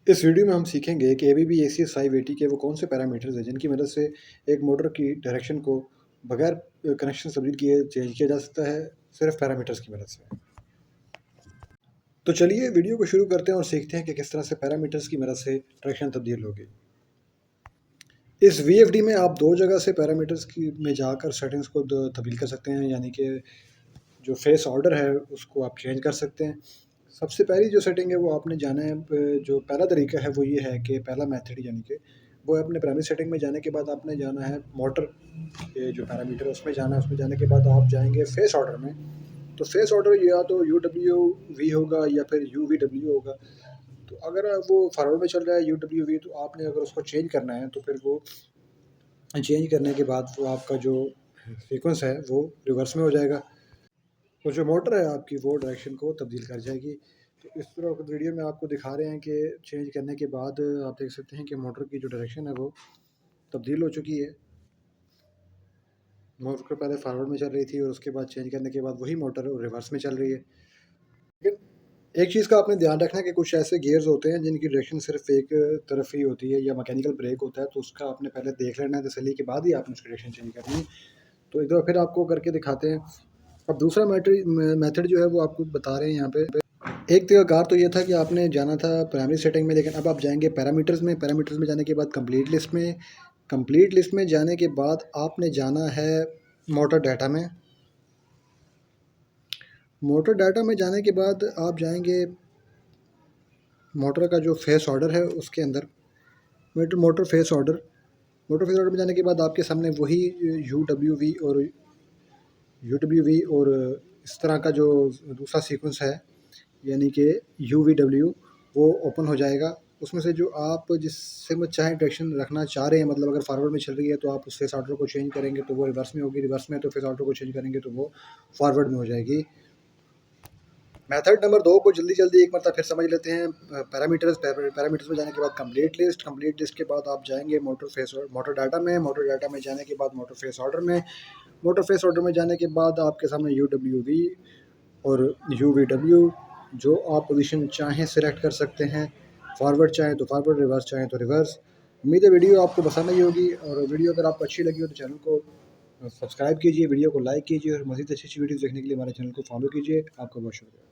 इस वीडियो में हम सीखेंगे कि ABB ACS 580 के वो कौन से पैरामीटर्स हैं जिनकी मदद से एक मोटर की डायरेक्शन को बगैर कनेक्शन तब्दील किए चेंज किया जा सकता है सिर्फ पैरामीटर्स की मदद से। तो चलिए वीडियो को शुरू करते हैं और सीखते हैं कि किस तरह से पैरामीटर्स की मदद से डायरेक्शन तब्दील होगी। इस VFD में आप दो जगह से पैरामीटर्स की में जाकर सेटिंग्स को तब्दील कर सकते हैं, यानी कि जो फेस ऑर्डर है उसको आप चेंज कर सकते हैं। सबसे पहली जो सेटिंग है वो आपने जाना है, जो पहला तरीका है वो ये है कि पहला मेथड यानी कि वो है अपने प्राइमरी सेटिंग में जाने के बाद आपने जाना है मोटर के जो पैरामीटर है उसमें जाना है। उसमें जाने के बाद आप जाएंगे फेस ऑर्डर में। तो फेस ऑर्डर या तो UWV होगा या फिर UVW होगा। तो अगर वो फॉरवर्ड में चल रहा है UWV, तो आपने अगर उसको चेंज करना है तो फिर वो चेंज करने के बाद वो आपका जो सीक्वेंस है वो रिवर्स में हो जाएगा। तो जो मोटर है आपकी वो डायरेक्शन को तब्दील कर जाएगी। तो इस तरह वीडियो में आपको दिखा रहे हैं कि चेंज करने के बाद आप देख सकते हैं कि मोटर की जो डायरेक्शन है वो तब्दील हो चुकी है। मोटर पहले फॉरवर्ड में चल रही थी और उसके बाद चेंज करने के बाद वही मोटर रिवर्स में चल रही है। लेकिन एक चीज़ का आपने ध्यान रखना है कि कुछ ऐसे गियर्स होते हैं जिनकी डायरेक्शन सिर्फ एक तरफ ही होती है या मैकेनिकल ब्रेक होता है, तो उसका आपने पहले देख लेना है तसल्ली के बाद ही आपने उसकी डायरेक्शन चेंज करनी है। तो एक बार फिर आपको करके दिखाते हैं। अब दूसरा मेथड जो है वो आपको बता रहे हैं यहाँ पे। एक तरीका तो ये था कि आपने जाना था प्राइमरी सेटिंग में, लेकिन अब आप जाएंगे पैरामीटर्स में। पैरामीटर्स में जाने के बाद कंप्लीट लिस्ट में। कंप्लीट लिस्ट में जाने के बाद आपने जाना है मोटर डाटा में। मोटर डाटा में जाने के बाद आप जाएंगे मोटर का जो फेस ऑर्डर है उसके अंदर। Motor face order. Motor face order में जाने के बाद आपके सामने वही UWV और इस तरह का जो दूसरा सीक्वेंस है यानी कि UVW वो ओपन हो जाएगा। उसमें से जो आप जिससे में चाहे डायरेक्शन रखना चाह रहे हैं, मतलब अगर फॉरवर्ड में चल रही है तो आप उस फेस ऑर्डर को चेंज करेंगे तो वो रिवर्स में होगी, रिवर्स में तो फेस ऑर्डर को चेंज करेंगे तो वो फॉरवर्ड में हो जाएगी। मेथड नंबर 2 को जल्दी जल्दी एक मरतबा फिर समझ लेते हैं। पैरामीटर्स में जाने के बाद कंप्लीट लिस्ट के बाद आप जाएंगे मोटर डाटा में। मोटर डाटा में जाने के बाद मोटर फेस ऑर्डर में। मोटर फेस ऑर्डर में जाने के बाद आपके सामने UWV और UVW जो आप पोजीशन चाहें सिलेक्ट कर सकते हैं। फॉरवर्ड चाहें तो फॉरवर्ड, रिवर्स चाहें तो रिवर्स। उम्मीद है वीडियो आपको पसंद आई होगी, और वीडियो अगर आपको अच्छी लगी हो तो चैनल को सब्सक्राइब कीजिए, वीडियो को लाइक कीजिए और मज़ीद अच्छी अच्छी वीडियोज़ देखने के लिए हमारे चैनल को फॉलो कीजिए। आपका बहुत शुक्रिया।